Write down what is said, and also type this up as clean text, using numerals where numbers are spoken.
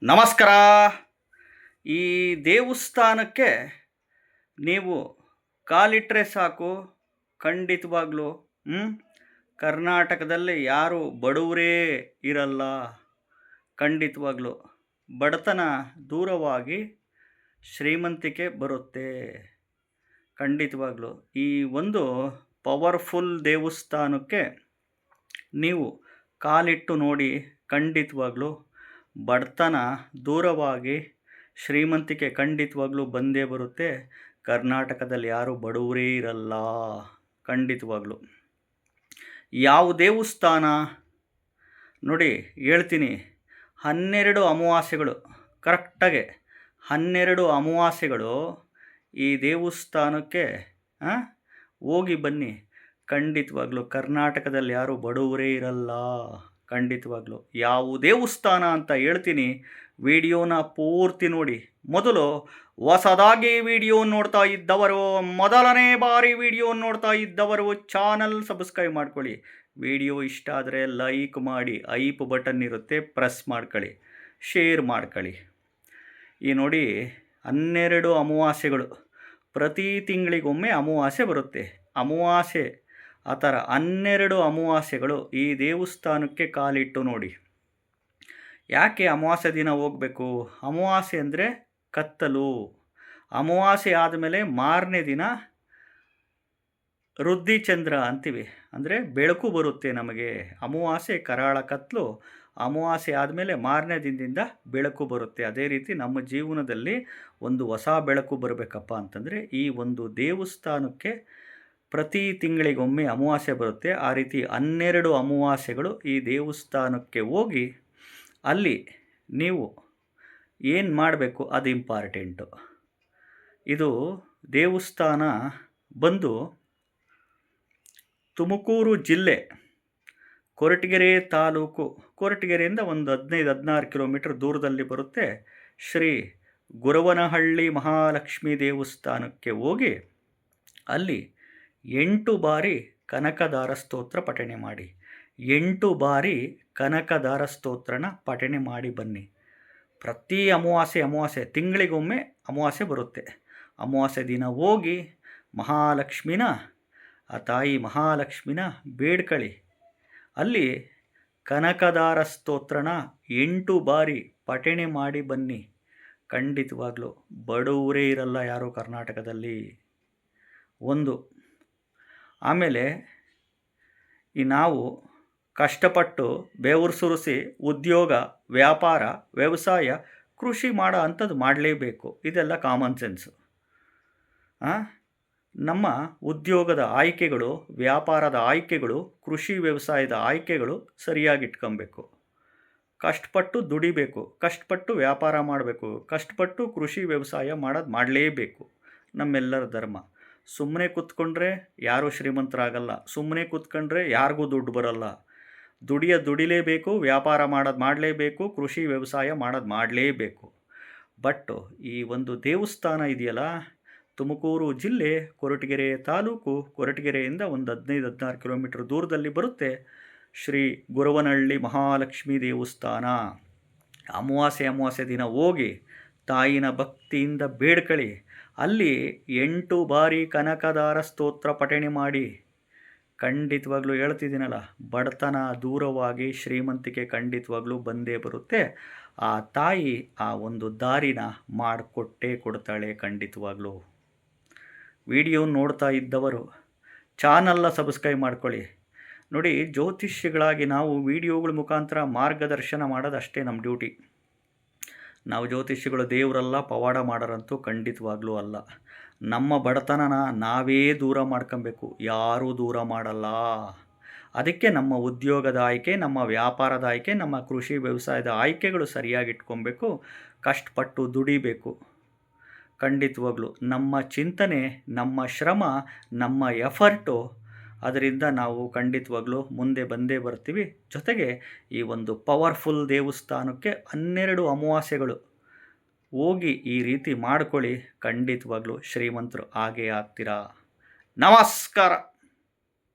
ನಮಸ್ಕಾರ. ಈ ದೇವಸ್ಥಾನಕ್ಕೆ ನೀವು ಕಾಲಿಟ್ಟರೆ ಸಾಕು, ಖಂಡಿತವಾಗ್ಲೂ ಕರ್ನಾಟಕದಲ್ಲಿ ಯಾರು ಬಡವರೇ ಇರಲ್ಲ. ಖಂಡಿತವಾಗ್ಲೂ ಬಡತನ ದೂರವಾಗಿ ಶ್ರೀಮಂತಿಕೆ ಬರುತ್ತೆ. ಖಂಡಿತವಾಗ್ಲೂ ಈ ಒಂದು ಪವರ್ಫುಲ್ ದೇವಸ್ಥಾನಕ್ಕೆ ನೀವು ಕಾಲಿಟ್ಟು ನೋಡಿ. ಖಂಡಿತವಾಗ್ಲೂ ಬಡತನ ದೂರವಾಗಿ ಶ್ರೀಮಂತಿಕೆ ಖಂಡಿತವಾಗ್ಲೂ ಬಂದೇ ಬರುತ್ತೆ. ಕರ್ನಾಟಕದಲ್ಲಿ ಯಾರು ಬಡವರೇ ಇರಲ್ಲ. ಖಂಡಿತವಾಗ್ಲೂ ಯಾವ ದೇವಸ್ಥಾನ ನೋಡಿ ಹೇಳ್ತೀನಿ. 12 ಅಮಾವಾಸ್ಯೆಗಳು ಕರೆಕ್ಟಾಗೆ 12 ಅಮಾವಾಸ್ಯೆಗಳು ಈ ದೇವಸ್ಥಾನಕ್ಕೆ ಹೋಗಿ ಬನ್ನಿ. ಖಂಡಿತವಾಗ್ಲೂ ಕರ್ನಾಟಕದಲ್ಲಿ ಯಾರು ಬಡವರೇ ಇರಲ್ಲ. ಖಂಡಿತವಾಗ್ಲೂ ಯಾವ ದೇವಸ್ಥಾನ ಅಂತ ಹೇಳ್ತೀನಿ. ವಿಡಿಯೋನ ಪೂರ್ತಿ ನೋಡಿ. ಮೊದಲು ಹೊಸದಾಗಿ ವಿಡಿಯೋ ನೋಡ್ತಾ ಇದ್ದವರು, ಮೊದಲನೇ ಬಾರಿ ವಿಡಿಯೋ ನೋಡ್ತಾ ಇದ್ದವರು ಚಾನಲ್ ಸಬ್ಸ್ಕ್ರೈಬ್ ಮಾಡ್ಕೊಳ್ಳಿ. ವಿಡಿಯೋ ಇಷ್ಟ ಆದರೆ ಲೈಕ್ ಮಾಡಿ, ಐಪ್ ಬಟನ್ ಇರುತ್ತೆ ಪ್ರೆಸ್ ಮಾಡ್ಕೊಳ್ಳಿ, ಶೇರ್ ಮಾಡ್ಕೊಳ್ಳಿ. ಈ ನೋಡಿ 12 ಅಮಾವಾಸ್ಯೆಗಳು, ಪ್ರತಿ ತಿಂಗಳಿಗೊಮ್ಮೆ ಅಮಾವಾಸ್ಯೆ ಬರುತ್ತೆ. ಅಮಾವಾಸ್ಯೆ ಆ ಥರ 12 ಅಮಾವಾಸ್ಯೆಗಳು ಈ ದೇವಸ್ಥಾನಕ್ಕೆ ಕಾಲಿಟ್ಟು ನೋಡಿ. ಯಾಕೆ ಅಮಾವಾಸ್ಯೆ ದಿನ ಹೋಗಬೇಕು? ಅಮಾವಾಸ್ಯೆ ಅಂದರೆ ಕತ್ತಲು. ಅಮಾವಾಸ್ಯೆ ಆದಮೇಲೆ ಮಾರನೇ ದಿನ ವೃದ್ಧಿಚಂದ್ರ ಅಂತೀವಿ, ಅಂದರೆ ಬೆಳಕು ಬರುತ್ತೆ ನಮಗೆ. ಅಮಾವಾಸ್ಯೆ ಕರಾಳ ಕತ್ತಲು, ಅಮಾವಾಸ್ಯೆ ಆದಮೇಲೆ ಮಾರನೇ ದಿನದಿಂದ ಬೆಳಕು ಬರುತ್ತೆ. ಅದೇ ರೀತಿ ನಮ್ಮ ಜೀವನದಲ್ಲಿ ಒಂದು ಹೊಸ ಬೆಳಕು ಬರಬೇಕಪ್ಪ ಅಂತಂದರೆ ಈ ಒಂದು ದೇವಸ್ಥಾನಕ್ಕೆ ಪ್ರತಿ ತಿಂಗಳಿಗೊಮ್ಮೆ ಅಮಾವಾಸ್ಯೆ ಬರುತ್ತೆ. ಆ ರೀತಿ 12 ಅಮಾವಾಸ್ಯೆಗಳು ಈ ದೇವಸ್ಥಾನಕ್ಕೆ ಹೋಗಿ ಅಲ್ಲಿ ನೀವು ಏನು ಮಾಡಬೇಕು ಅದು ಇಂಪಾರ್ಟೆಂಟು. ಇದು ದೇವಸ್ಥಾನ ಬಂದು ತುಮಕೂರು ಜಿಲ್ಲೆ ಕೊರಟಗೆರೆ ತಾಲೂಕು, ಕೊರಟಗೆರೆಯಿಂದ ಒಂದು 15-16 ಕಿಲೋಮೀಟರ್ ದೂರದಲ್ಲಿ ಬರುತ್ತೆ. ಶ್ರೀ ಗುರವನಹಳ್ಳಿ ಮಹಾಲಕ್ಷ್ಮಿ ದೇವಸ್ಥಾನಕ್ಕೆ ಹೋಗಿ ಅಲ್ಲಿ 8 ಬಾರಿ ಕನಕದಾರ ಸ್ತೋತ್ರ ಪಠಣೆ ಮಾಡಿ. 8 ಬಾರಿ ಕನಕದಾರ ಸ್ತೋತ್ರನ ಪಠಣೆ ಮಾಡಿ ಬನ್ನಿ. ಪ್ರತಿ ಅಮಾವಾಸ್ಯೆ ತಿಂಗಳಿಗೊಮ್ಮೆ ಅಮಾವಾಸ್ಯೆ ಬರುತ್ತೆ. ಅಮಾವಾಸ್ಯೆ ದಿನ ಹೋಗಿ ಮಹಾಲಕ್ಷ್ಮಿನ, ಆ ತಾಯಿ ಮಹಾಲಕ್ಷ್ಮಿನ ಬೇಡ್ಕೊಳ್ಳಿ. ಅಲ್ಲಿ ಕನಕದಾರ ಸ್ತೋತ್ರನ 8 ಬಾರಿ ಪಠಣೆ ಮಾಡಿ ಬನ್ನಿ. ಖಂಡಿತವಾಗ್ಲೂ ಬಡವರೇ ಇರಲ್ಲ ಯಾರು ಕರ್ನಾಟಕದಲ್ಲಿ. ಒಂದು ಆಮೇಲೆ ನಾವು ಕಷ್ಟಪಟ್ಟು ಬೆವರು ಸುರಿಸಿ ಉದ್ಯೋಗ, ವ್ಯಾಪಾರ, ವ್ಯವಸಾಯ, ಕೃಷಿ ಮಾಡೋ ಅಂಥದ್ದು ಮಾಡಲೇಬೇಕು. ಇದೆಲ್ಲ ಕಾಮನ್ ಸೆನ್ಸು. ನಮ್ಮ ಉದ್ಯೋಗದ ಆಯ್ಕೆಗಳು, ವ್ಯಾಪಾರದ ಆಯ್ಕೆಗಳು, ಕೃಷಿ ವ್ಯವಸಾಯದ ಆಯ್ಕೆಗಳು ಸರಿಯಾಗಿ ಇಟ್ಕೊಬೇಕು. ಕಷ್ಟಪಟ್ಟು ದುಡಿಬೇಕು, ಕಷ್ಟಪಟ್ಟು ವ್ಯಾಪಾರ ಮಾಡಬೇಕು, ಕಷ್ಟಪಟ್ಟು ಕೃಷಿ ವ್ಯವಸಾಯ ಮಾಡಲೇಬೇಕು. ನಮ್ಮೆಲ್ಲರ ಧರ್ಮ. ಸುಮ್ಮನೆ ಕೂತ್ಕೊಂಡ್ರೆ ಯಾರೂ ಶ್ರೀಮಂತರಾಗಲ್ಲ. ಸುಮ್ಮನೆ ಕೂತ್ಕೊಂಡ್ರೆ ಯಾರಿಗೂ ದುಡ್ಡು ಬರಲ್ಲ. ದುಡಿಲೇಬೇಕು, ವ್ಯಾಪಾರ ಮಾಡಲೇಬೇಕು, ಕೃಷಿ ವ್ಯವಸಾಯ ಮಾಡಲೇಬೇಕು. ಬಟ್ ಈ ಒಂದು ದೇವಸ್ಥಾನ ಇದೆಯಲ್ಲ, ತುಮಕೂರು ಜಿಲ್ಲೆ ಕೊರಟಗೆರೆ ತಾಲೂಕು, ಕೊರಟಗೆರೆಯಿಂದ ಒಂದು 15-16 ಕಿಲೋಮೀಟರ್ ದೂರದಲ್ಲಿ ಬರುತ್ತೆ. ಶ್ರೀ ಗುರವನಹಳ್ಳಿ ಮಹಾಲಕ್ಷ್ಮಿ ದೇವಸ್ಥಾನ. ಅಮಾವಾಸ್ಯೆ ದಿನ ಹೋಗಿ ತಾಯಿನ ಭಕ್ತಿಯಿಂದ ಬೇಡ್ಕೊಳ್ಳಿ. ಅಲ್ಲಿ 8 ಬಾರಿ ಕನಕದಾರ ಸ್ತೋತ್ರ ಪಠಣೆ ಮಾಡಿ. ಖಂಡಿತವಾಗ್ಲೂ ಹೇಳ್ತಿದ್ದೀನಲ್ಲ, ಬಡತನ ದೂರವಾಗಿ ಶ್ರೀಮಂತಿಕೆ ಖಂಡಿತವಾಗ್ಲೂ ಬಂದೇ ಬರುತ್ತೆ. ಆ ತಾಯಿ ಆ ಒಂದು ದಾರಿನ ಮಾಡಿಕೊಟ್ಟೇ ಕೊಡ್ತಾಳೆ ಖಂಡಿತವಾಗ್ಲೂ. ವಿಡಿಯೋ ನೋಡ್ತಾ ಇದ್ದವರು ಚಾನಲ್ನ ಸಬ್ಸ್ಕ್ರೈಬ್ ಮಾಡ್ಕೊಳ್ಳಿ. ನೋಡಿ, ಜ್ಯೋತಿಷ್ಯಗಳಾಗಿ ನಾವು ವಿಡಿಯೋಗಳ ಮುಖಾಂತರ ಮಾರ್ಗದರ್ಶನ ಮಾಡೋದು ಅಷ್ಟೇ ನಮ್ಮ ಡ್ಯೂಟಿ. ನಾವು ಜ್ಯೋತಿಷಿಗಳು ದೇವರಲ್ಲ, ಪವಾಡ ಮಾಡೋರಂತೂ ಖಂಡಿತವಾಗ್ಲೂ ಅಲ್ಲ. ನಮ್ಮ ಬಡತನನ ನಾವೇ ದೂರ ಮಾಡ್ಕೊಬೇಕು, ಯಾರೂ ದೂರ ಮಾಡಲ್ಲ. ಅದಕ್ಕೆ ನಮ್ಮ ಉದ್ಯೋಗದ ಆಯ್ಕೆ, ನಮ್ಮ ವ್ಯಾಪಾರದ ಆಯ್ಕೆ, ನಮ್ಮ ಕೃಷಿ ವ್ಯವಸಾಯದ ಆಯ್ಕೆಗಳು ಸರಿಯಾಗಿ ಇಟ್ಕೊಬೇಕು. ಕಷ್ಟಪಟ್ಟು ದುಡಿಬೇಕು. ಖಂಡಿತವಾಗ್ಲೂ ನಮ್ಮ ಚಿಂತನೆ, ನಮ್ಮ ಶ್ರಮ, ನಮ್ಮ ಎಫರ್ಟು, ಅದರಿಂದ ನಾವು ಖಂಡಿತವಾಗ್ಲೂ ಮುಂದೆ ಬಂದೇ ಬರ್ತೀವಿ. ಜೊತೆಗೆ ಈ ಒಂದು ಪವರ್ಫುಲ್ ದೇವಸ್ಥಾನಕ್ಕೆ 12 ಅಮಾವಾಸ್ಯೆಗಳು ಹೋಗಿ ಈ ರೀತಿ ಮಾಡ್ಕೊಳ್ಳಿ. ಖಂಡಿತವಾಗ್ಲೂ ಶ್ರೀಮಂತರು ಆಗೇ ಆಗ್ತೀರಾ. ನಮಸ್ಕಾರ.